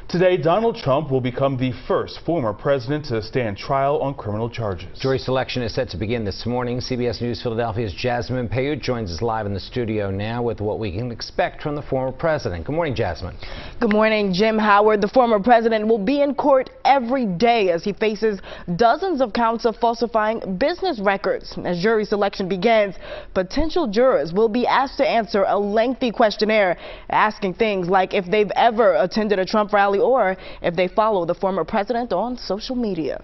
Today, Donald Trump will become the first former president to stand trial on criminal charges. Jury selection is set to begin this morning. CBS News Philadelphia's Jasmine Payut joins us live in the studio now with what we can expect from the former president. Good morning, Jasmine. Good morning, Jim Howard. The former president will be in court every day as he faces dozens of counts of falsifying business records. As jury selection begins, potential jurors will be asked to answer a lengthy questionnaire asking things like if they've ever attended a Trump rally or if they follow the former president on social media.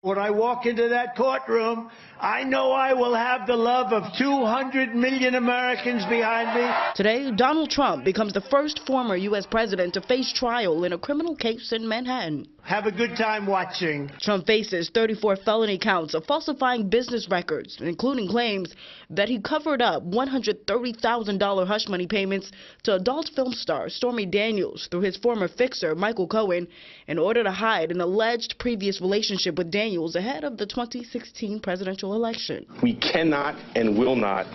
When I walk into that courtroom, I know I will have the love of 200 million Americans behind me. Today, Donald Trump becomes the first former U.S. president to face trial in a criminal case in Manhattan. Have a good time watching. Trump faces 34 felony counts of falsifying business records, including claims that he covered up $130,000 hush money payments to adult film star Stormy Daniels through his former fixer, Michael Cohen, in order to hide an alleged previous relationship with Daniels ahead of the 2016 presidential election. We cannot and will not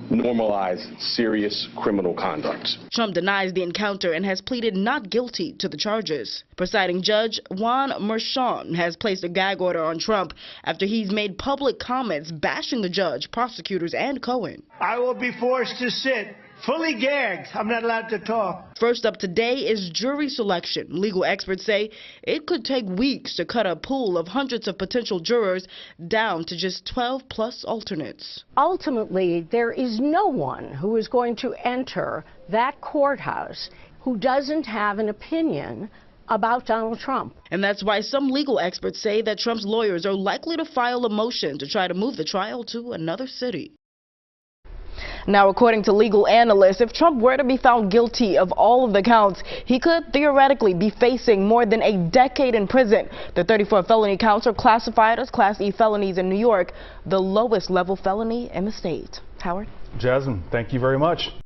normalize serious criminal conduct. Trump denies the encounter and has pleaded not guilty to the charges. Presiding Judge Juan Merchan has placed a gag order on Trump after he's made public comments bashing the judge, prosecutors, and Cohen. I will be forced to sit fully gagged. I'm not allowed to talk. First up today is jury selection. Legal experts say it could take weeks to cut a pool of hundreds of potential jurors down to just 12 plus alternates. Ultimately, there is no one who is going to enter that courthouse who doesn't have an opinion about Donald Trump. And that's why some legal experts say that Trump's lawyers are likely to file a motion to try to move the trial to another city. Now, according to legal analysts, if Trump were to be found guilty of all of the counts, he could theoretically be facing more than a decade in prison. The 34 felony counts are classified as Class E felonies in New York, the lowest level felony in the state. Howard? Jasmine, thank you very much.